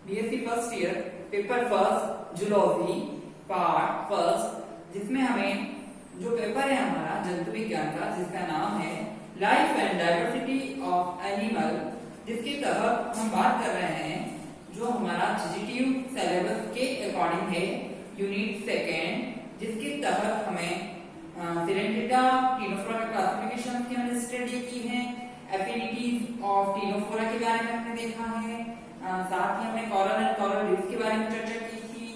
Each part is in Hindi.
BSc first year paper first zoology part first, जिसमें हमें जो पेपर है हमारा जंतु विज्ञान का, जिसका नाम है life and diversity of animal, जिसके तहत हम बात कर रहे हैं जो हमारा जीजीटीयू सिलेबस के अकॉर्डिंग है यूनिट सेकेंड, जिसके तहत हमें सिरेंटिटा टीनोफोरा के क्लासिफिकेशन की हमने स्टडी की है, एफिनिटीज ऑफ टीनोफोरा के बारे में हमने देखा है, साथ ही हमने कॉरल एंड कॉरल रीफ्स के बारे में चर्चा की थी,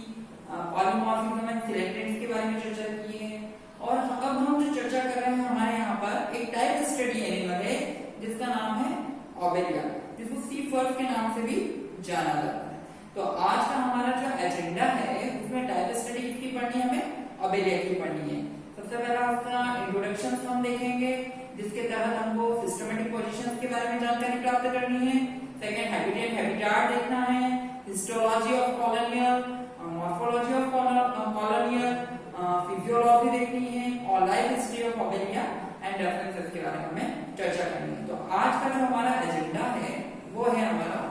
पॉलीमॉर्फिज्म एंड सिलेक्टेंट्स के बारे में चर्चा की है। और अब हम जो चर्चा कर रहे हैं हमारे यहाँ पर एक टाइप स्टडी एनिमल है जिसका नाम है ओबेलिया, जिसको सी फर्स्ट के नाम से भी जाना जाता है। तो आज का हमारा जो एजेंडा है उसमें टाइप स्टडी किसकी पढ़नी है, हमें ओबेलिया की पढ़नी है। सबसे पहला उसका इंट्रोडक्शन हम देखेंगे, जिसके तहत हमको सिस्टमैटिक पोजीशंस के बारे में जानकारी प्राप्त करनी है। सेकंड हैबिटेट हैबिटाट देखना है, histology of colonial, morphology of colonial, physiology देखनी है और life history of Obelia and references के बारे में हमें चर्चा करनी है। तो आज का जो हमारा एजेंडा है वो है हमारा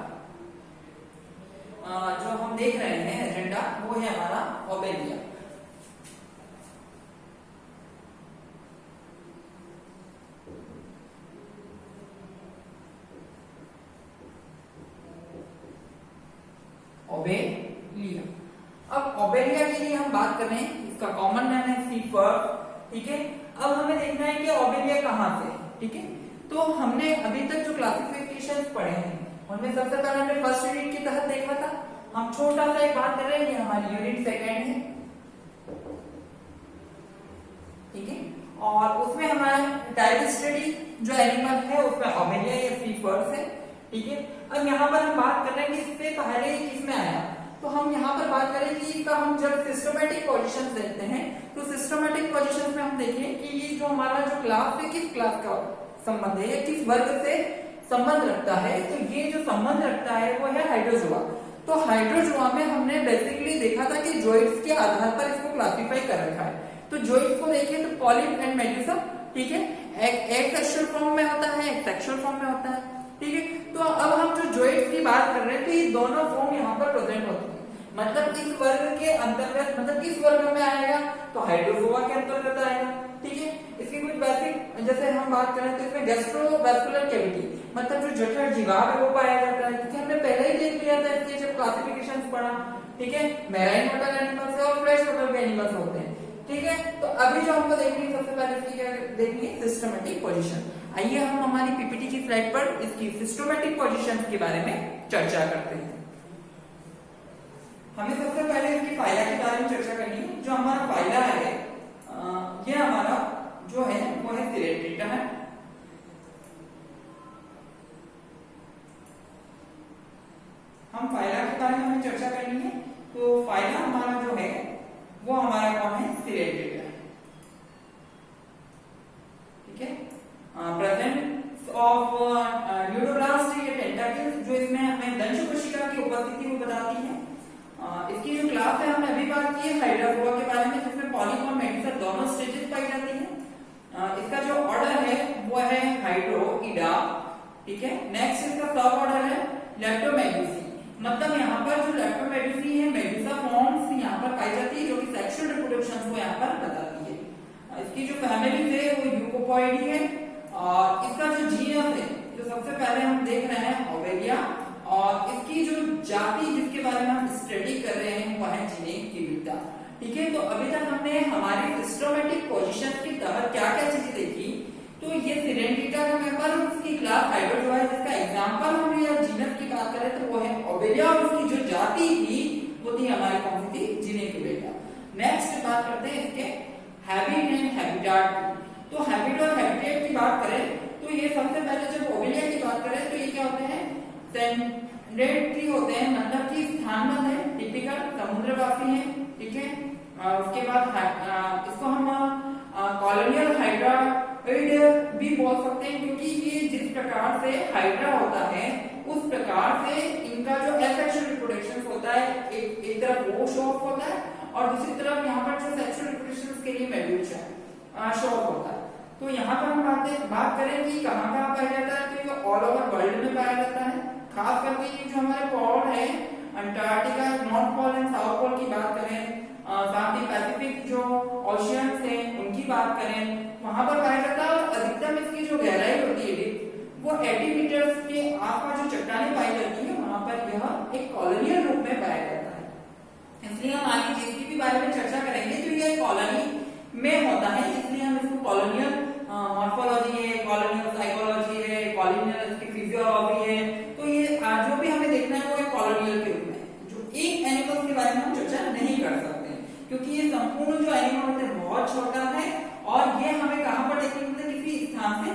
जो हम देख रहे हैं एजेंडा वो है हमारा ओबेलिया। ओबेलिया, अब ओबेलिया के लिए हम बात कर रहे हैं, इसका कॉमन नेम है सी फर्स्ट, ठीक है। अब हमें देखना है कि ओबेलिया कहां से, ठीक है। तो हमने अभी तक जो क्लासिफिकेशंस पढ़े हैं उनमें सबसे पहले हमने फर्स्ट यूनिट के तहत देखा था। हम छोटा सा एक बात कर रहे हैं, ये हमारी यूनिट सेकेंड है, ठीक है। और उसमें हमारा टाइप स्टडी जो एनिमल है उसमें ओबेलिया या सी फर्स्ट है, ठीक है। अब यहाँ पर हम बात कर रहे हैं कि इससे पहले किसमें आया, तो हम यहाँ पर बात करें कि इसका हम जब सिस्टमैटिक पोजीशंस देखते हैं तो सिस्टमैटिक पोजीशंस में हम देखें कि ये जो हमारा जो क्लास है किस क्लास का संबंध है, किस वर्ग से संबंध रखता है। तो ये जो संबंध रखता है वो है हाइड्रोजोआ। तो हाइड्रोजोआ में हमने बेसिकली देखा था कि जॉइंट्स के आधार पर इसको क्लासिफाई कर रखा है। तो जॉइंट्स को देखिए तो पॉलिप एंड मेडुसा, ठीक है, एक सेक्सुअल फॉर्म में होता है, एक सेक्सुअल फॉर्म में होता है, ठीक है। तो अब हम जो जॉइंट्स की बात कर रहे हैं तो ये दोनों फॉर्म यहाँ पर प्रेजेंट होते हैं। मतलब इस वर्ग के अंतर्गत, मतलब किस वर्ग में आएगा, तो हाइड्रोजोआ के अंतर्गत आएगा, ठीक है। इसकी कुछ बेसिक जैसे हम बात करें तो इसमें गैस्ट्रोवैस्कुलर कैविटी, मतलब जो जठर जीवाश्म है वो पाया जाता है, क्योंकि हमने पहले ही देख लिया था इसके जब क्लासिफिकेशंस पढ़ा, ठीक है। मैराइन वाटर एनिमल्स और फ्रेश वाटर के एनिमल्स होते हैं, ठीक है। तो अभी जो हमको देखनी है सबसे पहले इसकी क्या देखनी है, सिस्टमैटिक पोजीशन। आइए हम हमारी पीपीटी की स्लाइड पर इसकी सिस्टमैटिक पोजीशंस के बारे में चर्चा करते हैं। हमें सबसे पहले इसकी फाइला के बारे में चर्चा करनी है। जो हमारा फाइला है ये हमारा जो है वो है सिरेंटिटा है, हम फाइला के बारे में हमें चर्चा करनी है। तो फाइला हमारा जो है वो हमारा कौन है, सिरेंटिटा है, ठीक है। प्रेजेंस ऑफ न्यूरोब्लास्ट या टेंटाकल्स, जो इसमें हमें दंश कोशिका की उपस्थिति को बताती है। इसकी जो क्लास है हमने अभी बात की है हाइड्रोजोआ के बारे में, जिसमें पॉलिप और मेडुसा दोनों स्टेजेस पाई जाती है। इसका जो ऑर्डर है वो है हाइड्रोइडा, ठीक है। नेक्स्ट इसका सब ऑर्डर है लेप्टोमेडुसी, मतलब यहाँ पर जो लेप्टोमेडुसी है मेडुसा फॉर्म्स यहाँ पर पाई जाती है, जो कि सेक्सुअल रिप्रोडक्शन को यहाँ पर बताती है। इसकी जो फैमिली है वो यूकोपॉइडी है, और इसका जो जीनस है जो सबसे पहले हम देख रहे हैं ओबेलिया, और इसकी जो जाति जिसके बारे में हम स्टडी कर रहे हैं वो है जिनेटिविटा, ठीक है। तो अभी तक हमने हमारी सिस्टमैटिक पोजीशंस के तहत क्या क्या चीजें देखी, तो ये सिरेंटिटा का मेंबर और उसकी क्लास हाइड्रोजोआ है, जिसका एग्जांपल हम या जीनस की बात करें तो वो है ओबेलिया, और उसकी जो जाति थी वो थी हमारी कौन सी थी, जिनेटिविटा। नेक्स्ट बात करते हैं इसके हैबिट एंड हैबिटाट की। तो हैबिट और हैबिटेट की बात करें तो ये सबसे पहले जब ओबेलिया की बात करें तो ये क्या होते हैं, सेडेंटरी होते हैं, मतलब कि स्थानबद्ध है, टिपिकल समुद्रवासी है, ठीक है। उसके बाद इसको हम कॉलोनियल हाइड्राइड भी बोल सकते हैं, क्योंकि ये जिस प्रकार से हाइड्रा होता है उस प्रकार से इनका जो एसेक्सुअल रिप्रोडक्शन होता है, एक तरफ वो शो ऑफ होता है और दूसरी तरफ यहाँ पर जो सेक्सुअल रिप्रोडक्शन के लिए मेडुसा शो ऑफ होता है। तो यहाँ पर हम बात करें कि कहाँ कहाँ पाया जाता है, तो ये ऑल ओवर वर्ल्ड में पाया जाता है। खास करके ये जो हमारे पॉड है Antarctica, North Pole and South Pole की बात करें, साथ ही पैसिफिक जो ओशियंस हैं उनकी बात करें, वहां पर पाया जाता है। और अधिकतम इसकी जो गहराई होती है वो 80 मीटर के आसपास जो चट्टानें पाई जाती है वहां पर यह एक कॉलोनियल रूप में पाया जाता है। इसलिए हम आगे जिसकी भी बारे में चर्चा करेंगे तो यह कॉलोनी में होता है, इसलिए हम इसको कॉलोनियल मॉर्फोलॉजी है, कॉलोनियल साइकोलॉजी है, कॉलोनियल इसकी फिजियोलॉजी है। तो ये जो भी हमें देखना है वो एक कॉलोनियल के रूप में, जो एक एनिमल्स के बारे में हम चर्चा नहीं कर सकते क्योंकि ये संपूर्ण जो एनिमल होते हैं बहुत छोटा है और ये हमें कहां पर देखने मिलता है, किसी स्थान से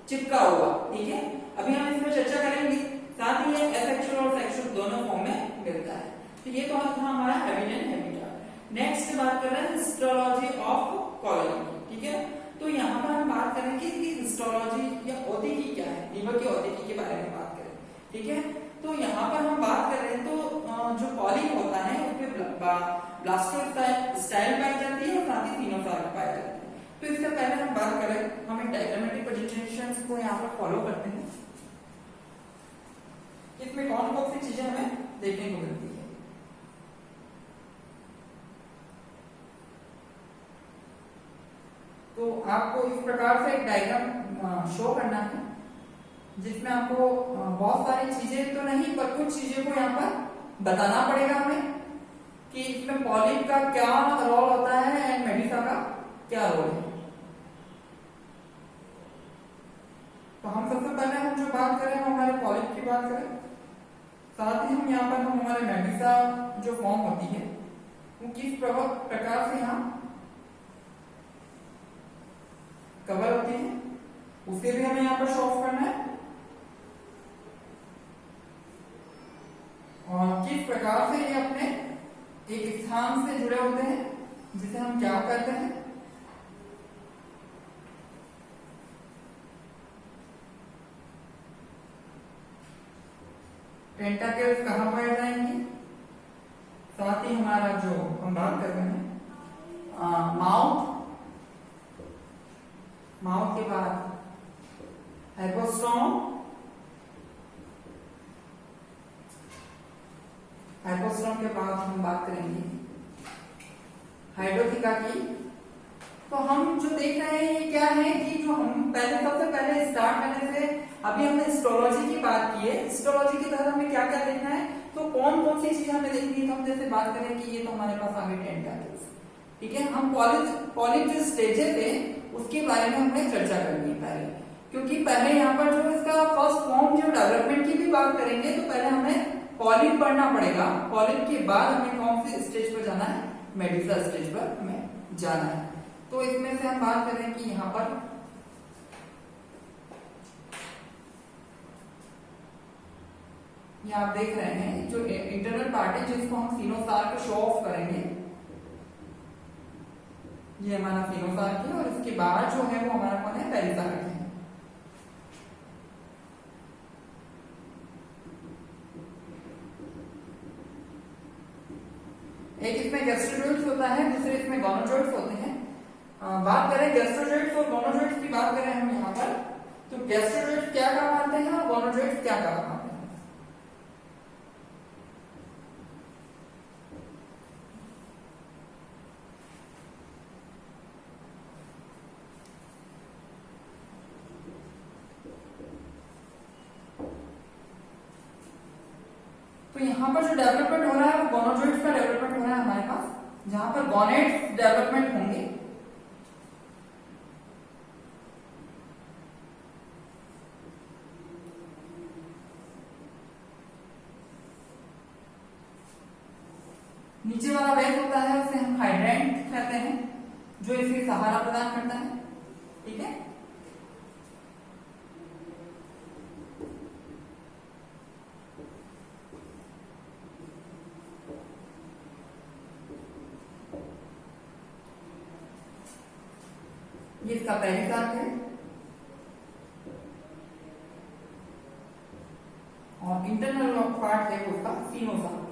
चिपका हुआ। ठीक है, अभी हम इसमें चर्चा करेंगे। साथ ही ये एसेक्सुअल और सेक्सुअल दोनों फॉर्म में मिलता है। तो ये तो था हमारा हैबिटेट हैबिटेट। नेक्स्ट बात कर रहे हैं हिस्टोलॉजी ऑफ कॉलोनी। ठीक है, तो यहाँ पर हम बात करेंगे इसकी हिस्टोलॉजी या औद्योगिकी क्या है, जीवन की औद्योगिकी के बारे में बात करें। ठीक है, तो यहाँ पर हम बात कर रहे हैं तो जो पॉलिप होता है उसमें ब्लास्टो स्टाइल पाई जाती है और साथ ही फिनोसाइट पाई जाती है। तो इससे पहले हम बात करें, हम एक डायग्रामेटिक प्रेजेंटेशन को यहाँ पर फॉलो करते हैं। इसमें कौन कौन सी चीजें हमें देखने को मिलती है। तो आपको इस प्रकार से एक डायग्राम शो करना है जिसमें आपको बहुत सारी चीजें तो नहीं पर कुछ चीजें को यहाँ पर बताना पड़ेगा हमें कि इसमें पॉलिप का क्या रोल होता है एंड मेडुसा का क्या रोल है। तो हम सबसे पहले हम जो बात करें वो हमारे पॉलिप की बात करें, साथ ही हम यहाँ पर हम हमारे मेडुसा जो फॉर्म होती है वो किस प्रकार से यहाँ कवर होती है उसे भी हमें यहाँ पर शो ऑफ करना है और किस प्रकार से ये अपने एक स्थान से जुड़े होते हैं जिसे हम क्या कहते हैं। टेंटाकल्स कहां पाए जाएंगे, साथ ही हमारा जो हम बात कर रहे हैं माउथ के बाद हाइपोस्टोम, हाइपोस्टोम के बाद हम बात करेंगे हाइड्रोथिका की। तो हम जो देख रहे हैं ये क्या है कि जो हम सबसे पहले स्टार्ट करने से अभी हमने हिस्टोलॉजी की बात की है। हिस्टोलॉजी के तहत हमें क्या क्या देखना है, तो कौन कौन सी चीजें हमें देखनी है। तो हम जैसे बात करें कि ये तो हमारे पास आ गए टेंटाकल्स। ठीक है, हम पॉलिप जो स्टेजेस है उसके बारे में हमें चर्चा करनी है पहले, क्योंकि पहले यहाँ पर जो इसका फर्स्ट फॉर्म जो डेवलपमेंट की भी बात करेंगे तो पहले हमें पॉलिप पढ़ना पड़ेगा। पॉलिप के बाद हमें कौन से स्टेज पर जाना है, मेडुसा स्टेज पर हमें जाना है। तो इसमें से हम बात करें कि यहाँ पर ये आप देख रहे हैं जो इंटरनल पार्ट है जिसको हम फिनोसार को शो ऑफ करेंगे, ये हमारा फिनोसार है और इसके बाद जो है वो हमारा कौन है, पेरिसार है। एक इसमें गैस्ट्रोजोइड्स होता है, दूसरे इसमें गोनोजोइड्स होते हैं। बात करें गैस्ट्रोजोइड्स और गोनोजोइड्स की बात करें हम यहाँ पर, तो गैस्ट्रोजोइड्स क्या काम आते हैं और गोनोजोइड्स क्या काम आते हैं। तो यहाँ पर जो डेवलपमेंट हो रहा है वो गोनोजोइड्स का डेवलपमेंट हो रहा है हमारे पास, जहां पर गोनेड्स डेवलपमेंट होंगे। नीचे वाला वेब होता है उसे हम हाइड्रेंट कहते हैं, जो इसकी सहारा प्रदान करता है। ठीक है, ये इसका पेरिसार है और इंटरनल पार्ट है उसका फिनोसार है।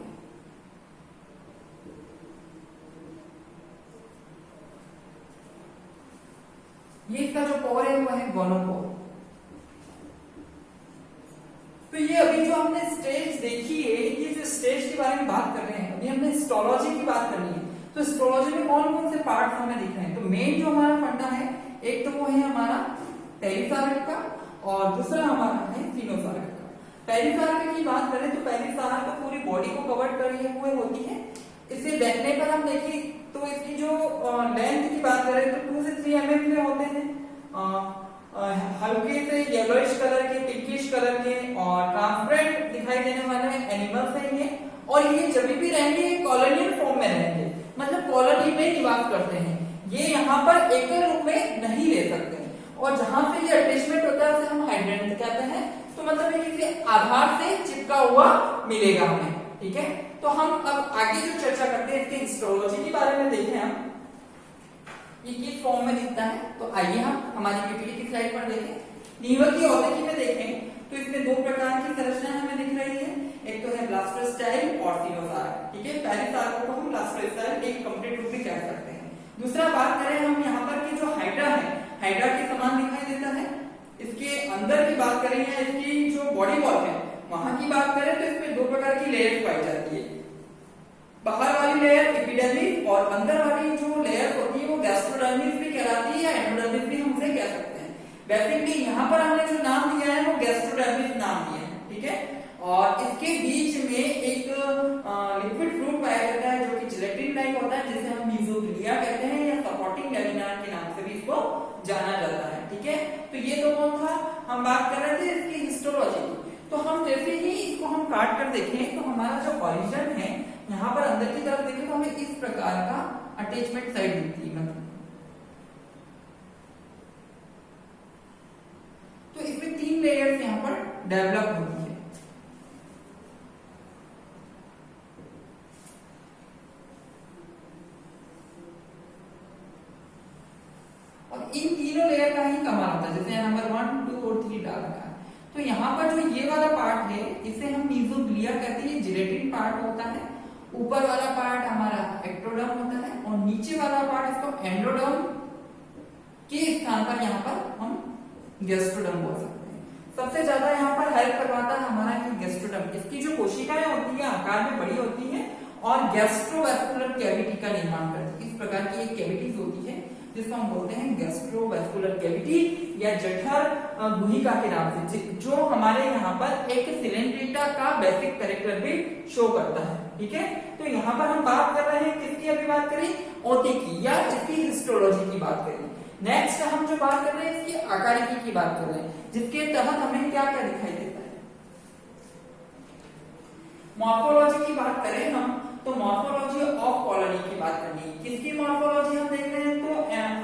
ये इसका जो पोर है वो है गोनोपोर। तो ये अभी जो हमने स्टेज देखी है, ये जो स्टेज के के बारे में बात कर रहे हैं, अभी हमने हिस्टोलॉजी की बात करनी है। तो हिस्टोलॉजी में कौन कौन से पार्ट्स हमें दिख रहे हैं? तो मेन जो हमारा फंडा है, एक तो वो है हमारा पेरिसार्क का और दूसरा हमारा है सीनोसार्क का। पेरिसार्क की बात करें तो पेरिसार्क पूरी बॉडी को कवर करे हुए होती है। इसे देखने पर हम देखिए तो इसकी जो लेंथ की बात करें तो 2 से 3 mm में होते हैं, हल्के से येलोइश कलर के, पिंकिश कलर के और ट्रांसपेरेंट दिखाई देने वाले एनिमल्स हैं ये। और ये जब भी रहेंगे कॉलोनियल फॉर्म में रहेंगे, मतलब कॉलोनी में निवास करते हैं। ये यहाँ पर एकल रूप में नहीं रह सकते और जहां से ये अटैचमेंट होता है उसे हम हाइड्रेंट कहते हैं। तो मतलब ये किसी आधार से चिपका हुआ मिलेगा हमें, ठीक है। तो हम अब आगे जो चर्चा करते हैं इसके हिस्टोलॉजी के बारे में देखें हम, ये किस फॉर्म में दिखता है। तो आइए हम हमारी पीपीटी की स्लाइड पर देखें। नींवर की औद्योगिकी में देखें तो इसमें 2 प्रकार की संरचना हमें दिख रही है, एक तो है ब्लास्टोस्टाइल और सीनोसार्क, ठीक है। पेरिसार्क को हम ब्लास्टोस्टाइल एक कंप्लीट रूप भी कह सकते हैं। दूसरा बात करें हम यहाँ पर की जो हाइड्रा है, हाइड्रा के समान दिखाई देता है। इसके अंदर की बात करें या इसकी जो बॉडी वॉल है वहां की बात करें तो इसमें 2 प्रकार की लेयर्स पाई जाती है। बाहर वाली लेयर एपिडर्मिस और अंदर वाली जो लेयर होती है वो गैस्ट्रोडर्मिस भी कहलाती है या एंडोडर्मिस भी हम उसे कह सकते हैं। बेसिकली यहाँ पर हमने जो नाम दिया है वो गैस्ट्रोडर्मिस नाम दिया है, ठीक है। और इसके बीच में एक लिक्विड फ्लूइड पाया जाता है जो कि जिलेटिन लाइक होता है, जिसे हम मीसोग्लिया कहते हैं या सपोर्टिंग लैमिना के नाम से भी इसको जाना जाता है, ठीक है। तो ये तो कौन था, हम बात कर रहे थे इसकी हिस्टोलॉजी की। तो हम जैसे ही इसको हम काट कर देखें तो हमारा जो ओरिजिन है यहाँ पर अंदर की तरफ देखें तो हमें इस प्रकार का अटैचमेंट साइड दिखती है। तो इसमें 3 लेयर्स यहाँ पर डेवलप होती है। और इन तीनों लेयर का ही कमाल होता है, जैसे नंबर 1, 2 और 3 डाल रखा है। तो यहाँ पर जो ये वाला पार्ट है इसे हम मीसोग्लिया कहते हैं, जिलेटिन पार्ट होता है। ऊपर वाला पार्ट हमारा एक्टोडर्म होता है और नीचे वाला पार्ट इसको एंडोडर्म के स्थान पर यहाँ पर हम गैस्ट्रोडर्म बोल सकते हैं। सबसे ज्यादा यहाँ पर हेल्प करवाता है हमारा ये गैस्ट्रोडर्म। इसकी जो कोशिकाएं होती है आकार में बड़ी होती है और गैस्ट्रोवैस्कुलर कैविटी का निर्माण करती है। इस प्रकार की एक कैविटीज होती है जिसको हम बोलते हैं गैस्ट्रोवैस्कुलर कैविटी या जठर गुहिका के नाम से, जो हमारे यहाँ पर एक सिलेंड्रिटा का बेसिक कैरेक्टर भी शो करता है, ठीक है। तो यहाँ पर हम बात कर रहे हैं किसकी, अभी बात करें औद्योगिकी या इसकी हिस्टोलॉजी की बात करें। नेक्स्ट हम जो बात कर रहे हैं इसकी आकारिकी की बात कर रहे हैं, जिसके तहत हमें क्या क्या दिखाई देता है। मॉर्फोलॉजी की बात करें हम तो मॉर्फोलॉजी ऑफ कॉलोनी की बात करनी है। किसकी मॉर्फोलॉजी हम देख रहे हैं तो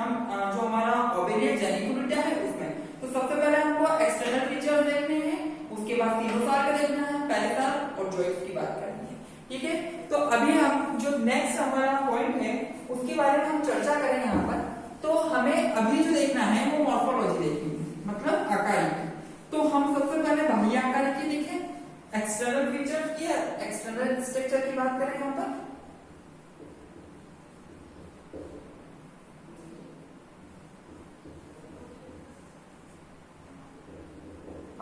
हम जो हमारा ओबेलियन जेनिकुलिटा है उसमें तो सबसे पहले हमको एक्सटर्नल फीचर्स देखने हैं, उसके बाद सीनोसार्क देखना है, पेरिसार्क और जॉइंट्स की बात करनी है, ठीक है। तो अभी हम जो नेक्स्ट हमारा पॉइंट है उसके बारे में हम चर्चा करें यहाँ पर। तो हमें अभी जो देखना है वो मॉर्फोलॉजी देखनी है, मतलब आकारिकी। तो हम सबसे पहले बाह्य आकारिकी देखें, एक्सटर्नल फीचर्स की एक्सटर्नल स्ट्रक्चर की बात करें यहाँ पर।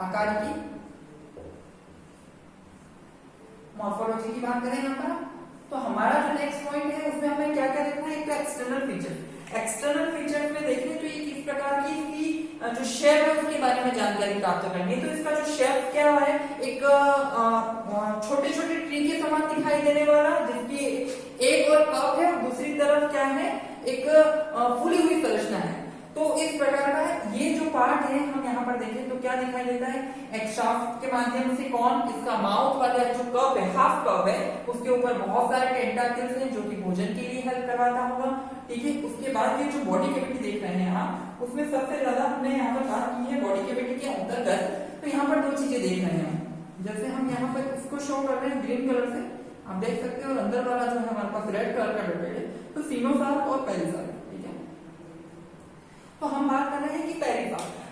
आकारिकी मॉर्फोलॉजी की बात करें यहाँ पर तो हमारा जो नेक्स्ट पॉइंट है उसमें हमें क्या क्या देखना है, एक तो एक्सटर्नल फीचर। एक्सटर्नल फीचर्स में देखें तो ये किस प्रकार की इसकी जो शेप है उसके बारे में जानकारी प्राप्त करनी है। तो इसका जो शेप क्या है, एक छोटे छोटे ट्री के समान दिखाई देने वाला, जिसकी एक और कप है और दूसरी तरफ क्या है, एक फूली हुई संरचना है। तो इस प्रकार का है ये जो पार्ट है, हम यहाँ पर देखें तो क्या दिखाई देता है, एक शाफ्ट के माध्यम से कौन इसका माउथ वाला जो कप है, हाफ कप है, उसके ऊपर बहुत सारे टेंटाकल्स हैं जो कि भोजन के लिए हेल्प करवाता होगा, ठीक है। उसके बाद ये जो बॉडी कैविटी देख रहे हैं यहाँ, उसमें सबसे ज्यादा हमने यहाँ पर बात की है बॉडी कैविटी के अंतर्गत। तो यहाँ पर 2 चीजें देख रहे हैं, जैसे हम यहाँ पर इसको शो कर रहे हैं ग्रीन कलर से, आप देख सकते हैं, और अंदर वाला जो है हमारे पास रेड कलर का डॉटेड है, तो सीनोसार्क और पेरिसार्क, ठीक है। तो हम बात कर रहे हैं कि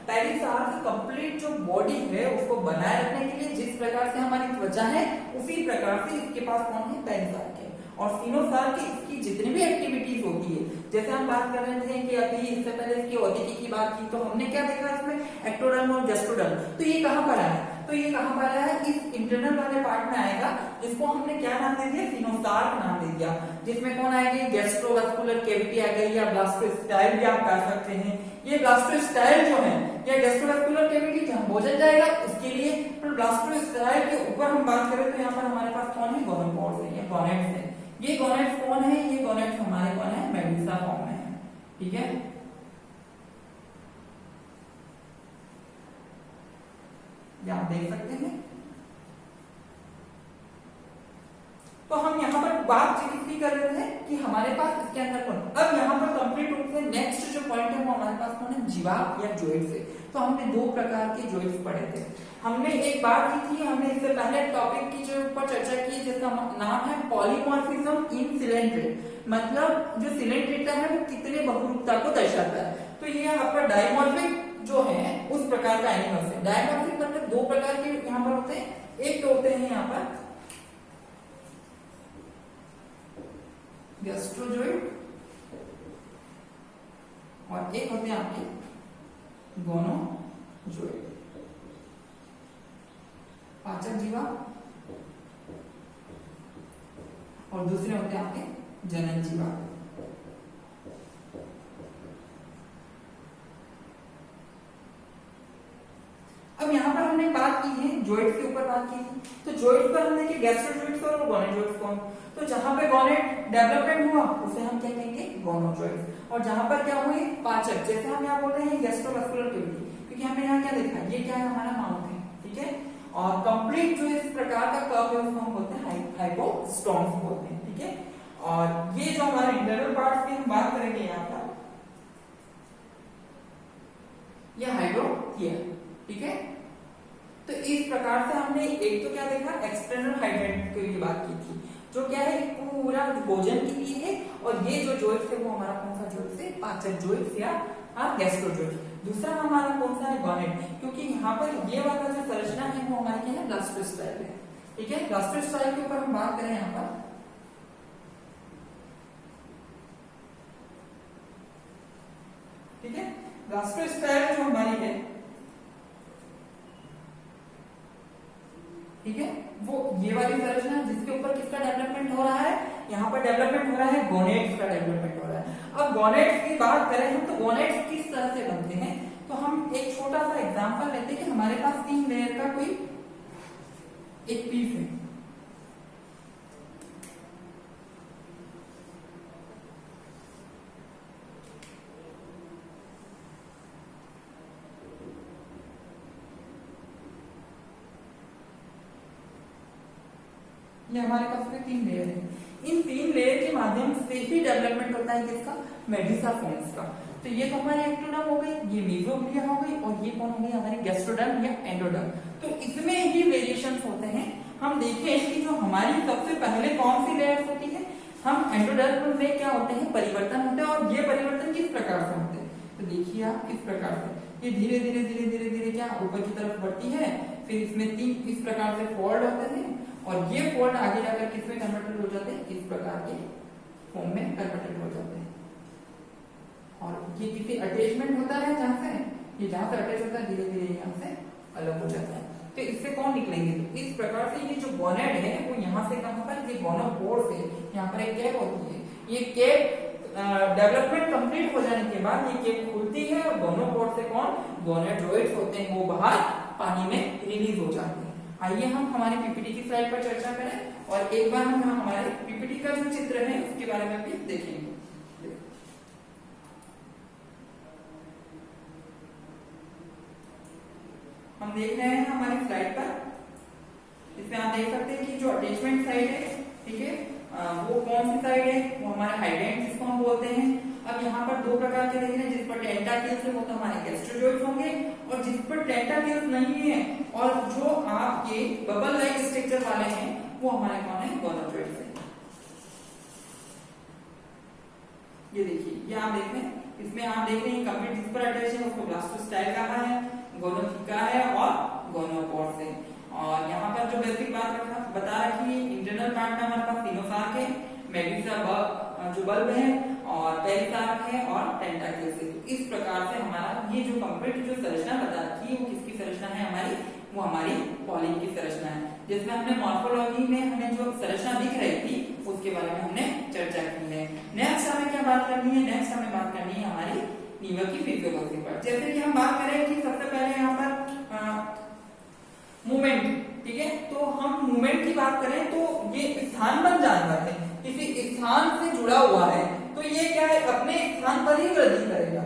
पेरिसार्क कंप्लीट जो बॉडी है उसको बनाए रखने के लिए जिस प्रकार से हमारी त्वचा है उसी प्रकार से इसके पास कौन है, पेरिसार्क है। और सीनोसार्क की इसकी जितनी भी एक्टिविटीज होती है, जैसे हम बात कर रहे थे कि अभी इससे पहले इसकी औद्योगिकी की बात की तो हमने क्या देखा इसमें, एक्टोडर्म और गैस्ट्रोडर्म। तो ये कहां पर आया, तो ये कहाँ पर आया है, इस इंटरनल वाले पार्ट में आएगा, जिसको हमने क्या नाम दे दिया, सिनोसार्क नाम दे दिया, जिसमें कौन आएगी, गैस्ट्रोवास्कुलर कैविटी आ गई, या ब्लास्टोस्टाइल भी आप कह सकते हैं। ये ब्लास्टोस्टाइल जो है या गैस्ट्रोवास्कुलर कैविटी जहां भोजन जाएगा उसके लिए, पर ब्लास्टोस्टाइल के ऊपर हम बात करें तो यहाँ पर हमारे पास कौन है, गोनोपोड्स है या गोनेट्स है। ये गोनेट्स कौन है, ये गोनेट्स हमारे कौन है, मेडुसा फॉर्म में है, ठीक है। ये आप देख सकते हैं। तो हम यहाँ पर बात इसकी कर रहे थे कि हमारे पास इसके अंदर कौन, अब यहाँ पर कंप्लीट रूप से नेक्स्ट जो पॉइंट है वो हमारे पास कौन है, जीवाश्म या जोइट्स है। तो हमने दो प्रकार के जोइट्स पढ़े थे। हमने एक बात की थी, हमने इससे पहले टॉपिक की जो ऊपर चर्चा की जिसका नाम है पॉलीमॉर्फिज्म इन सिलेंड्रेट, मतलब जो सिलेंड्रेटा है वो कितने बहुरूपता को दर्शाता है। तो ये आपका डायमॉर्फिक जो है उस प्रकार का एनिमल्स है। डायमॉर्फिक मतलब दो प्रकार के यहाँ पर होते हैं, एक तो होते हैं यहाँ पर गैस्ट्रोजोइड और एक होते हैं आपके गोनोजोइड, पाचक जीवा, और दूसरे होते हैं आपके जनन जीवा। अब यहाँ पर हमने बात की है जॉइंट्स के ऊपर बात की थी, तो जॉइंट्स पर हमने कि गैस्ट्रोजॉइंट्स और गोनोजॉइंट्स कौन, तो जहां पे गोनेट डेवलपमेंट हुआ उसे हम क्या कहेंगे, गोनोजॉइंट्स, और जहां पर क्या हुए, पाचक, जैसे हम यहाँ बोलते हैं गैस्ट्रोवास्कुलर कैविटी, क्योंकि हमने यहाँ क्या देखा, ये क्या है, हमारा माउथ है, ठीक है, और कंप्लीट जो इस प्रकार का कर्व है उसको हम बोलते हैं हाइपोस्टोम्स बोलते हैं, ठीक है। और ये जो हमारे इंटरनल पार्ट्स की हम बात करेंगे यहाँ पर, ये हाइड्रोथिया, ठीक है। तो इस प्रकार से हमने एक तो क्या देखा, एक्सटर्नल हाइड्रेट की बात की थी, जो क्या है पूरा भोजन के लिए है, और ये जो जोइट्स है वो हमारा कौन सा जोइट्स है, पाचक जोइट्स या गैस्ट्रोजोइट्स। दूसरा हमारा कौन सा है, गोनेट, क्योंकि यहाँ पर ये वाला जो संरचना है वो हमारे क्या है, ब्लास्टोस्टाइल है, ठीक है। ब्लास्टोस्टाइल के ऊपर हम बात करें यहाँ पर, ठीक है, ब्लास्टोस्टाइल जो हमारी है, ठीक है, वो ये वाली संरचना जिसके ऊपर किसका डेवलपमेंट हो रहा है, यहाँ पर डेवलपमेंट हो रहा है, गोनेट्स का डेवलपमेंट हो रहा है। अब गोनेट्स की बात करें हम, तो गोनेट्स किस तरह से बनते हैं, तो हम एक छोटा सा एग्जांपल लेते हैं कि हमारे पास 3 लेयर का कोई एक पीस है, ये हमारे पास में 3 लेयर है। इन 3 लेयर के माध्यम से ही डेवलपमेंट होता है किसका, मेडुसाफॉर्म्स का। तो ये तो हमारी एक्टोडर्म हो गई, ये मेसोग्लिया हो गई, और ये कौन हो गई, हमारी गैस्ट्रोडर्म या एंडोडर्म। तो इसमें ही वेरिएशंस होते हैं। हम देखें कि जो हमारी सबसे पहले कौन सी लेयर्स होती है, हम एंडोडर्म में क्या होते हैं, परिवर्तन होते हैं, और ये परिवर्तन किस प्रकार से होते हैं, तो देखिए आप इस प्रकार से ये धीरे धीरे धीरे धीरे धीरे क्या ऊपर की तरफ बढ़ती है, फिर इसमें 3 इस प्रकार से फोल्ड होते हैं, और ये फोल्ड आगे जाकर किसमें कन्वर्टेड हो जाते हैं, इस प्रकार के फॉर्म में कन्वर्टेड हो जाते हैं। और ये किसी अटैचमेंट होता है जहां से, ये जहां से अटैच होता है धीरे धीरे यहाँ से अलग हो जाता है। तो इससे कौन निकलेंगे, तो इस प्रकार से ये जो गोनेड है वो यहाँ से कहां पर, ये गोनोपोड से यहाँ पर एक कैप होती है, ये कैप डेवलपमेंट कंप्लीट हो जाने के बाद ये केप खुलती है, और गोनोपोड से कौन, गोनेडोइड्स होते हैं, वो बाहर पानी में रिलीज हो जाते हैं। आइए हम हमारे पीपीटी की स्लाइड पर चर्चा करें, और एक बार हम हमारे पीपीटी का जो चित्र है उसके बारे में भी देखेंगे। हम देख रहे हैं हमारी स्लाइड पर, इसमें आप देख सकते हैं कि जो अटैचमेंट साइड है, ठीक है, वो कौन सी साइड है, वो हमारा हाइडेंट जिसको हम बोलते हैं। अब यहाँ पर 2 प्रकार के देख रहे हैं, जिस पर टेंटाकिल्स है वो तो हमारे गैस्ट्रोजोइड्स होंगे, और जिस पर टेंटाकिल्स नहीं है और जो आपके बबल लाइक स्ट्रक्चर वाले हैं वो हमारे कौन है, गोनोजोइड्स है। ये देखिए, ये आप देख रहे हैं, इसमें आप देख रहे हैं कंप्लीट जिस पर अटैच है उसको ब्लास्टोस्टाइल कहा है, गोनोथिका है, और गोनोपोड्स है। और यहाँ पर जो बेसिक बात बता रखी है, इंटरनल पार्ट में हमारे पास तीनों है, मेडुसा जो बल्ब है, और पेरिसार्क है, और टेंटाकिल्स है। तो इस प्रकार से हमारा ये जो कंप्लीट जो संरचना बता रखी है वो किसकी संरचना है, हमारी वो हमारी पॉलिन की संरचना है, जिसमें हमने मॉर्फोलॉजी में हमें जो संरचना दिख रही थी उसके बारे में हमने चर्चा की है। नेक्स्ट हमें क्या बात करनी है, नेक्स्ट हमें बात करनी है हमारी लीवर की फिजियोलॉजी पर। जैसे कि हम बात करें कि सबसे पहले यहाँ पर मूवमेंट, ठीक है, तो हम मूवमेंट की बात करें तो ये स्थानबद्ध जानवर है, किसी स्थान से जुड़ा हुआ है, तो ये क्या है, अपने स्थान पर ही वृद्धि करेगा,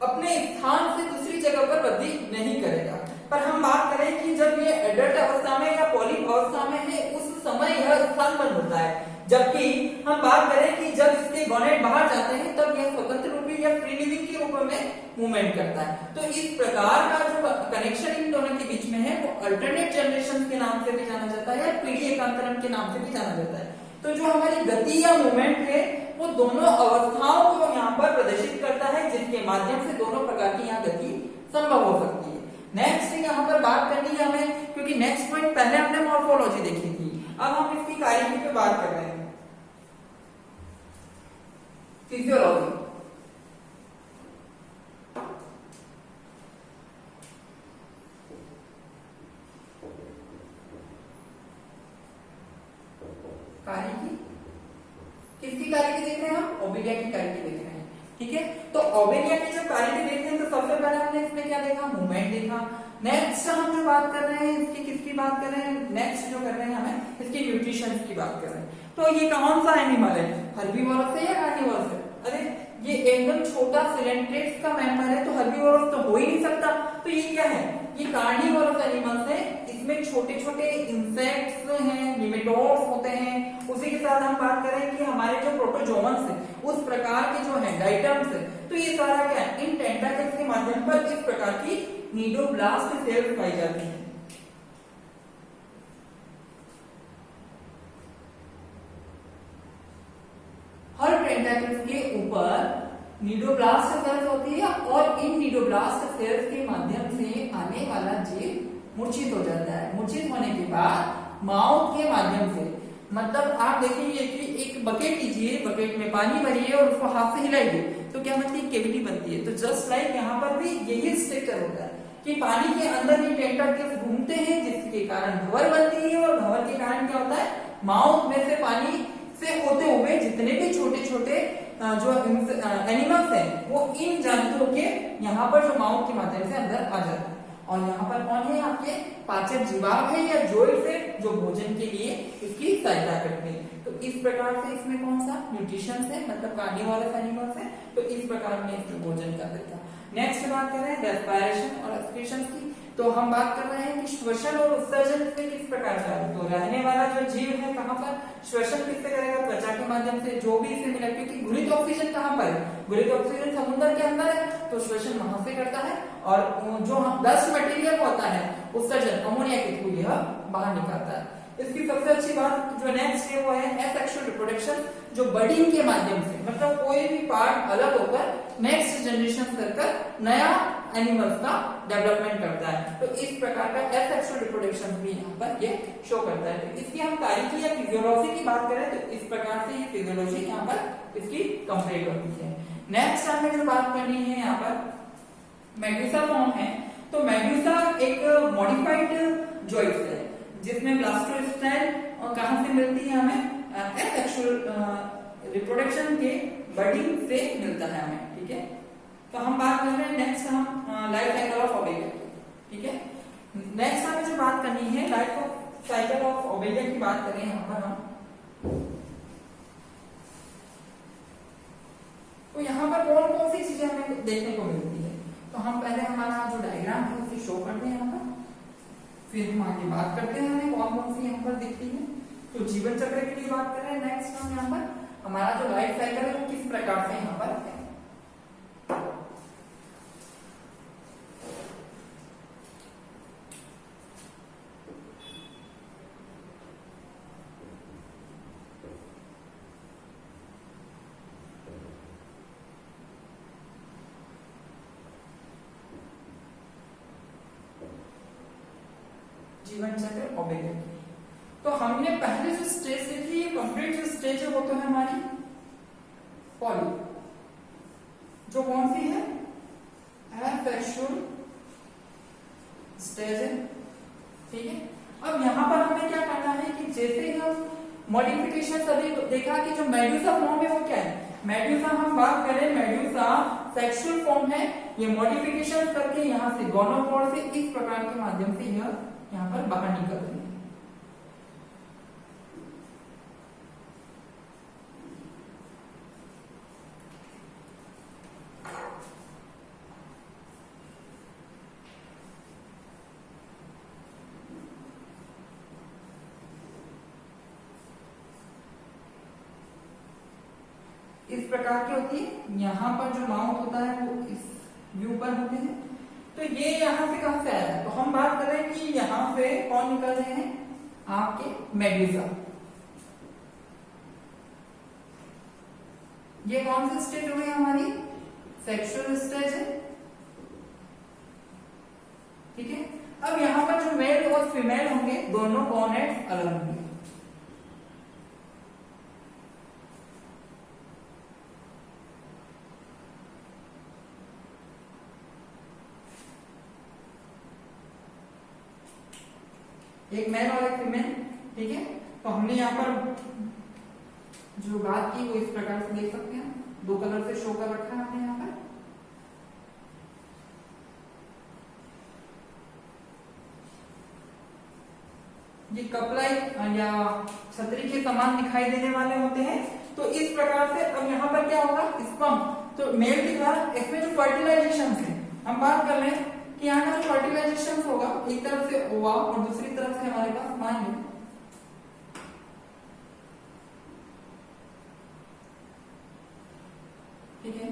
अपने स्थान से दूसरी जगह पर वृद्धि नहीं करेगा। पर हम बात करें कि जब ये एडल्ट अवस्था में या पॉलिप अवस्था में है उस समय यह स्थानबद्ध होता है, जबकि हम बात करें कि जब इसके गोनेट बाहर जाते हैं तब यह स्वतंत्र रूपी या फ्री लिविंग के रूप में मूवमेंट करता है। तो इस प्रकार का जो कनेक्शन इन दोनों के बीच में है वो अल्टरनेट जनरेशन के नाम से भी जाना जाता है, पीढ़ी एकांतरण के नाम से भी जाना जाता है। तो जो हमारी गति या मूवमेंट है वो दोनों अवस्थाओं को यहाँ पर प्रदर्शित करता है, जिसके माध्यम से दोनों प्रकार की यहाँ गति संभव हो सकती है। नेक्स्ट यहाँ पर बात करनी है हमें, क्योंकि नेक्स्ट पॉइंट पहले हमने मॉर्फोलॉजी देखी थी, अब हम इसकी कार्यविधि पे बात कर रहे हैं, फिजियोलॉजी। कार्यविधि किसकी कार्यविधि देख रहे हैं हम, ओबेलिया की कार्यविधि देख रहे हैं, ठीक है। तो ओबेलिया की जब कार्यविधि देखते हैं तो सबसे पहले हमने इसमें क्या देखा, मूवमेंट देखा। नेक्स्ट हम जो बात कर रहे हैं इसकी किसकी बात कर रहे हैं, नेक्स्ट जो कर रहे हैं हमें इसकी न्यूट्रिशन की बात कर रहे हैं। तो ये कौन सा एनिमल है, हर्बीवोरस है या कार्निवोरस है? अरे ये एकदम छोटा सिलेंट्रेट्स का मेंबर है, तो हर्बीवोरस तो हो ही नहीं सकता। तो ये क्या है, ये कार्निवोरस एनिमल्स है, इसमें छोटे छोटे इंसेक्ट्स हैं, निमेटोड्स होते हैं। उसी के साथ हम बात करें कि हमारे जो प्रोटोजोअन्स है उस प्रकार के जो है डाइटम्स है, तो ये सारा क्या है, इन टेंटाकल्स के माध्यम पर इस प्रकार की नीडोब्लास्ट सेल्स पाई जाती है। हर टेंटाकल्स के ऊपर नीडोब्लास्ट सेल्स होती है और इन नीडोब्लास्ट सेल्स के माध्यम से आने वाला जीव मूर्छित हो जाता है। मूर्छित होने के बाद माउथ के माध्यम से, मतलब आप देखेंगे कि एक बकेट लीजिए, बकेट में पानी भरिए और उसको हाथ से हिलाइए तो क्या मतलब कैविटी बनती है। तो जस्ट लाइक यहाँ पर भी यही स्ट्रक्चर होता है कि पानी के अंदर ये टेंटाकल्स घूमते हैं, जिसके कारण भंवर बनती है और भंवर के कारण क्या होता है, माउथ में से पानी से होते हुए जितने भी छोटे छोटे जो एनिमल्स हैं वो इन जानवरों के यहाँ पर जो माउथ के माध्यम से अंदर आ जाते हैं। और यहाँ पर कौन है, आपके पाचक जीवाणु है या जोइड्स है जो भोजन के लिए इसकी सहायता करते हैं। तो इस प्रकार से इसमें कौन सा न्यूट्रिशन है, मतलब कार्निवोरस एनिमल्स है, तो इस प्रकार में इसमें भोजन का तरीका। नेक्स्ट बात कर रहे हैं रेस्पिरेशन और एक्सक्रीशन की। तो हम बात कर रहे हैं कि श्वसन और उत्सर्जन से किस प्रकार का, तो रहने वाला जो जीव है कहाँ पर श्वसन किससे करेगा, त्वचा के माध्यम से, जो भी इसे मिला, क्योंकि घुलित ऑक्सीजन कहाँ पर है, घुलित ऑक्सीजन समुद्र के अंदर है, तो श्वसन वहां से करता है। और जो डस्ट मटेरियल होता है उत्सर्जन अमोनिया के थ्रू यह बाहर निकालता है। इसकी सबसे अच्छी बात जो नेक्स्ट है वो है एसेक्सुअल रिप्रोडक्शन, जो बडिंग के माध्यम से, मतलब कोई भी पार्ट अलग होकर नेक्स्ट जनरेशन कर नया एनिमल्स का डेवलपमेंट करता है। तो इस प्रकार का एसेक्सुअल रिप्रोडक्शन भी यहाँ पर ये शो करता है। तो इसकी हम कार्यकी या फिजियोलॉजी की बात करें तो इस प्रकार से ये फिजियोलॉजी यहाँ पर इसकी कंप्लीट होती है। नेक्स्ट हमें जो बात करनी है यहाँ पर मेडुसा फॉर्म है। तो मेडुसा एक मॉडिफाइड जोइट्स है जिसमें ब्लास्टोस्टेल कहां से मिलती है हमें, एसेक्सुअल रिप्रोडक्शन के बडिंग से मिलता है हमें, ठीक है। तो हम बात कर रहे हैं नेक्स्ट हम लाइफ साइकिल ऑफ ओबेलिया, ठीक है। नेक्स्ट हमें जो बात करनी है लाइफ साइकिल ऑफ ओबेलिया की बात करें यहाँ पर हम, तो यहाँ पर कौन कौन सी चीजें हमें देखने को मिलती है। तो हम पहले हमारा जो डायग्राम है उसे शो करते हैं यहाँ पर, फिर हम आगे बात करते हैं हमें कौन कौन सी यहाँ पर दिखती है। तो जीवन चक्र की बात कर रहे हैं नेक्स्ट हम यहाँ पर, हमारा जो लाइफ साइकिल है वो किस प्रकार से यहाँ पर है। जीवन चक्र ओबेलिया। तो हमने पहले जो स्टेज देखी है कंप्लीट जो स्टेज है वो तो है हमारी पॉली, जो कौन सी है एसेक्सुअल स्टेज है, ठीक है। अब यहाँ पर हमें क्या करना है कि जैसे हम मॉडिफिकेशन अभी देखा कि जो मेड्यूसा फॉर्म है वो क्या है, मेड्यूसा हम बात करें, मेड्यूसा सेक्सुअल फॉर्म है, ये मॉडिफिकेशन करके यहाँ से गोनोपोड से इस प्रकार के माध्यम से यह यहाँ पर बाहर निकल रही है। इस प्रकार की होती है, यहाँ पर जो माउथ होता है वो इस व्यू पर होते हैं। तो ये यहाँ से कहां से आया है, तो हम बात कर रहे हैं कि यहाँ से कौन निकल रहे हैं, आपके मेड्यूसा। ये कौन सी स्टेज हो गई हमारी, सेक्सुअल स्टेज है, ठीक है। अब यहाँ पर जो मेल और फीमेल होंगे दोनों गोनेड्स अलग होंगे। एक मेल और एक फीमेल, ठीक है। तो हमने यहाँ पर जो बात की वो इस प्रकार से देख सकते हैं, दो कलर से शो कर रखा है हमने यहाँ पर। ये कपलाई या छतरी के समान दिखाई देने वाले होते हैं। तो इस प्रकार से अब यहाँ पर क्या होगा, स्पर्म तो मेल के द्वारा इसमें जो फर्टिलाइजेशन है, हम बात कर रहे हैं कि यहाँ का जो फर्टिलाइजेशन होगा, एक तरफ से ओवा और दूसरी तरफ से हमारे पास मान लो, ठीक है।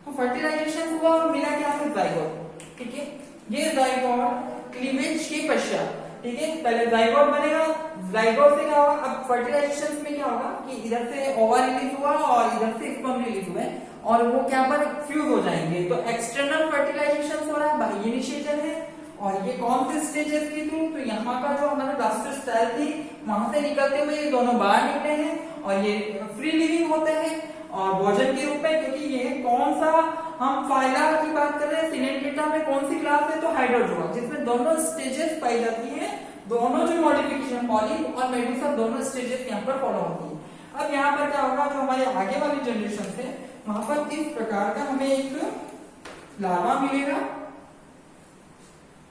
तो फर्टिलाइजेशन हुआ और मिला क्या है, जाइगोट, ठीक है। ये जाइगोट क्लीवेज के पश्चात, ठीक है, पहले जाइगोट बनेगा, जाइगोट से क्या होगा, अब फर्टिलाइजेशन में क्या होगा कि इधर से ओवा रिलीज हुआ और इधर से स्पर्म रिलीज हुए और वो क्या पर फ्यूज हो जाएंगे। तो एक्सटर्नल फर्टिलाइजेशन हो रहा है, बाह्य निषेचन है। और ये कौन से स्टेजेस की थी, तो यहाँ का जो हमारा ब्लास्टोसेल थी वहां से निकलते हुए ये दोनों बाहर निकले हैं और ये फ्री लिविंग होते हैं और भोजन के रूप में, क्योंकि ये कौन सा हम फाइला की बात कर रहे हैं, सिनेंटेटा में कौन सी क्लास है, तो हाइड्रोजोआ, जिसमें दोनों स्टेजेस पाई जाती है। दोनों जो मॉडिफिकेशन पॉलिप और मेडुसा दोनों स्टेजेस यहाँ पर फॉलो होती है। अब यहाँ पर क्या होगा, जो हमारे आगे वाली जनरेशन है वहां पर इस प्रकार का हमें एक लार्वा मिलेगा,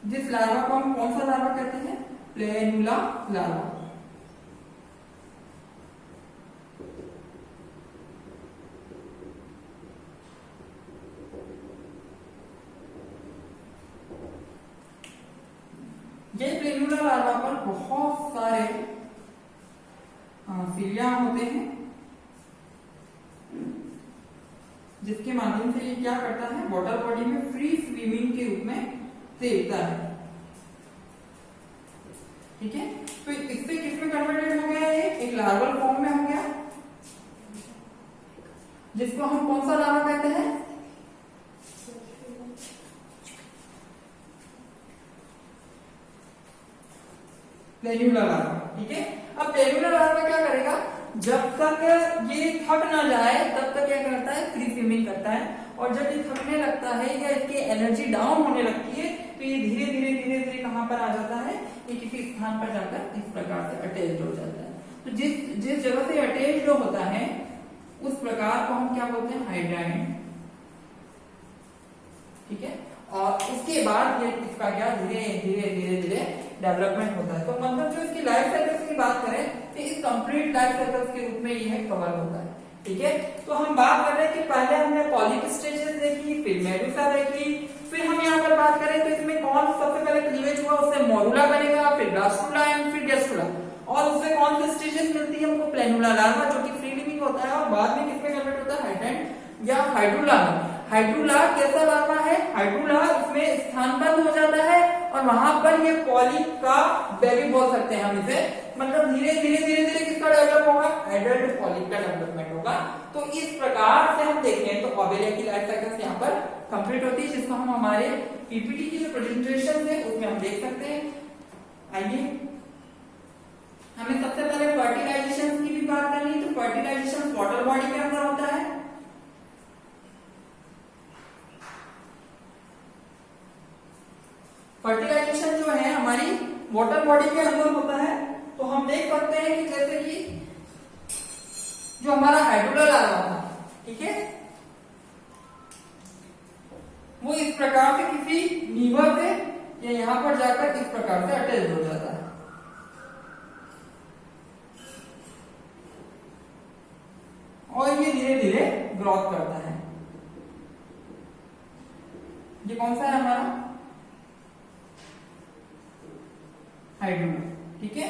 जिस लार्वा को हम कौन सा लार्वा कहते हैं, प्लेनुला लार्वा। ये प्लेनुला लार्वा पर बहुत सारे सिलिया होते हैं, जिसके माध्यम से ये क्या करता है, वाटर बॉडी में फ्री स्विमिंग के रूप में तैरता है, ठीक है। तो इससे किसमें कन्वर्टेड हो गया, ये एक लार्वल फॉर्म में हो गया, जिसको हम कौन सा लार्वा कहते हैं, प्लेनुला लार्वा, ठीक है। अब प्लेनुला लार्वा क्या करेगा, जब तक ये थक ना जाए तब तक क्या करता है, फ्री स्विमिंग करता है। और जब ये थकने लगता है या इसकी एनर्जी डाउन होने लगती है तो ये धीरे धीरे धीरे धीरे कहां पर आ जाता है, ये किसी स्थान पर जाकर इस प्रकार से अटैच्ड हो जाता है। तो जिस जिस जगह से अटैच्ड होता है उस प्रकार को हम क्या बोलते हैं, हाइड्राइड, ठीक है। और उसके बाद ये इसका क्या धीरे धीरे धीरे धीरे डेवलपमेंट होता है। तो मतलब जो इसकी लाइफ साइकिल की बात करें तो इस कंप्लीट लाइफ साइकिल के रूप में ये कवर होता है, ठीक है। तो हम बात कर रहे हैं कि पहले हमने पॉलिप स्टेजेस देखी, फिर मेडुसा देखी, फिर हम यहाँ पर बात करें तो इसमें कौन सबसे पहले क्लीवेज हुआ, उससे मोरुला बनेगा, फिर ब्लास्टुला एंड फिर गेस्टुला, और उससे कौन सी स्टेजेस मिलती है हमको, प्लेनुला लार्वा जो कि फ्री लिविंग होता है और बाद में किसमें कन्वर्ट होता है, हाइड्राइड या हाइड्रुला में। हाइड्रुला कैसा लार्वा है, हाइड्रुला इसमें स्थानबद्ध हो जाता है और वहां पर ये पॉलिप का बेबी बोल सकते हैं हम इसे, मतलब धीरे धीरे धीरे धीरे किसका डेवलप होगा, एडल्ट पॉलिप का डेवलपमेंट होगा। तो इस प्रकार से हम देखें तो ओवेलिया की लाइफ साइकिल यहाँ पर कंप्लीट होती है, जिसको हम हमारे पीपीटी की जो प्रेजेंटेशन है उसमें हम देख सकते हैं। आइए हमें सबसे पहले फर्टिलाइजेशन की भी बात करनी है। तो फर्टिलाइजेशन वाटर बॉडी के अंदर होता है। फर्टिलाइजेशन जो है हमारी वाटर बॉडी के अंदर होता है। तो हम देख सकते हैं कि जैसे कि जो हमारा हाइड्रोला लार्वा था, ठीक है, वो इस प्रकार से किसी लीवर से या यहां पर जाकर इस प्रकार से अटैच हो जाता है। और ये धीरे धीरे ग्रोथ करता है। ये कौन सा है हमारा हाइड्रोला, ठीक है।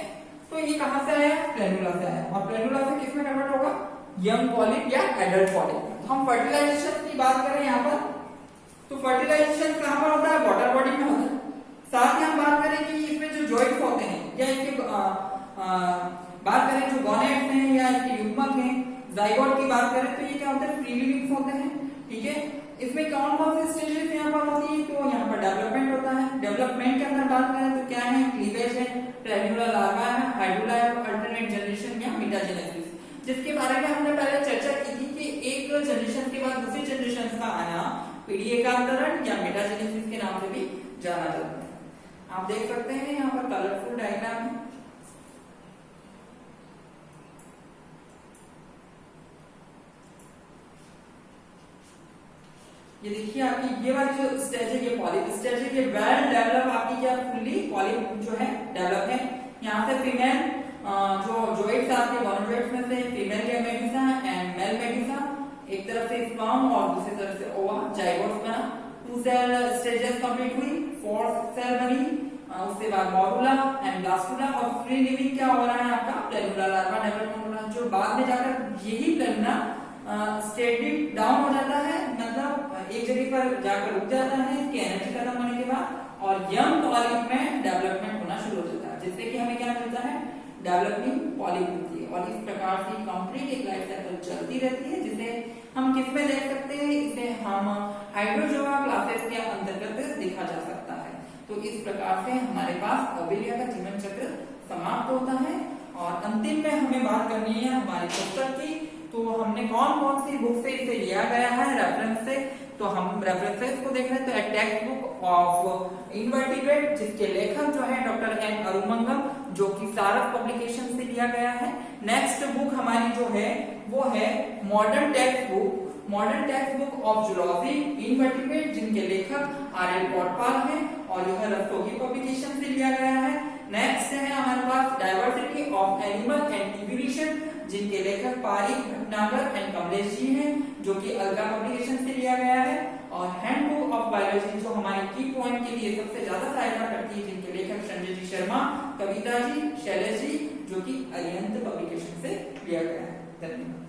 तो ये कहां से आया, प्लेनुला से आया। और प्लेनुला से किसमें कन्वर्ट होगा, यंग पॉलिप या एडल्ट पॉलिप। तो हम फर्टिलाइजेशन की बात करें यहाँ पर, तो फर्टिलाइजेशन कहां पर होता है, वाटर बॉडी में होता है। साथ ही हम बात करें कि इसमें जो जॉइंट्स होते हैं या इसके बात करें जो गॉनेट्स हैं या इसके युग्मक हैं, जाइगोट की बात करें तो ये क्या होते हैं, फ्री लिविंग्स होते हैं, ठीक है। इसमें कौन कौन सी स्टेजेस यहाँ पर होती है, तो यहाँ पर डेवलपमेंट होता है। डेवलपमेंट के अंदर बात करें तो क्या है, क्लीवेज है, प्लेनुला लार्वा है, हाइड्रोला है, अल्टरनेट जनरेशन या मेटाजेनेसिस, जिसके बारे में हमने पहले चर्चा की थी कि एक जनरेशन के बाद दूसरी जनरेशन का आना पीढ़ीएकांतरण या मेटाजेनेसिस के नाम से भी जाना जाता है। आप देख सकते हैं यहाँ पर कलरफुल डायग्राम है। ये देखिए आपकी ये वाली जो स्टेज है, ये पॉलिप स्टेज है, ये वेल डेवलप आपकी क्या फुल्ली पॉलिप जो है डेवलप है। यहाँ से फीमेल जो जोइट्स आपके मोनोजोइट्स में से फीमेल के मेडुसा एंड मेल मेडुसा, एक तरफ से स्पर्म और दूसरी तरफ से ओवा, जाइगोट बना। 2 सेल स्टेजेस कंप्लीट हुई, 4 सेल बनी, उसके बाद मॉडुला एंड ब्लास्टुला, और फ्री लिविंग क्या हो रहा है आपका प्लेनुला लार्वा डेवलपमेंट हो रहा है, जो बाद में जाकर यही प्लेनुला स्टेडी डाउन हो जाता है, मतलब एक जगह पर जाकर रुक जाता है इसकी एनर्जी खत्म होने के बाद, और यंग पॉलिप में डेवलपमेंट होना शुरू हो जाता है, जिससे कि हमें क्या मिलता है, डेवलपिंग पॉलिप मिलती है। और इस प्रकार से कंप्लीट एक लाइफ साइकिल चलती रहती है, जिसे हम किस में देख सकते हैं, इसे हम हाइड्रोजोआ क्लासेस के अंतर्गत देखा जा सकता है। तो इस प्रकार से हमारे पास ओबेलिया का जीवन चक्र समाप्त होता है। और अंतिम में हमें बात करनी है हमारी पुस्तक की। तो हमने कौन कौन सी बुक से इसे लिया गया है रेफरेंस से, तो हम रेफरेंसेस को देख रहे हैं। तो ए टेक्स्ट बुक ऑफ इनवर्टिब्रेट, जिसके लेखक जो है डॉक्टर एन अरुमंगम, जो कि सारस पब्लिकेशन से लिया गया है। नेक्स्ट बुक हमारी जो है वो है modern text book of zoology invertebrate, जिनके लेखक आर.एल. कोटपाल हैं, और यह रस्तोगी पब्लिकेशन से लिया गया है। नेक्स्ट है हमारे पास diversity of animal and evolution, जिनके लेखक पारिक भटनागर एंड कमलेश जी हैं, जो कि अलका पब्लिकेशन से लिया गया है। और हैंडबुक ऑफ बायोलॉजी, जो हमारे की पॉइंट के लिए सबसे ज्यादा सहायता करती है, जिनके लेखक संजय जी शर्मा, कविता जी, शैलेश जी, जो कि अरिहंत पब्लिकेशन से लिया गया है। धन्यवाद।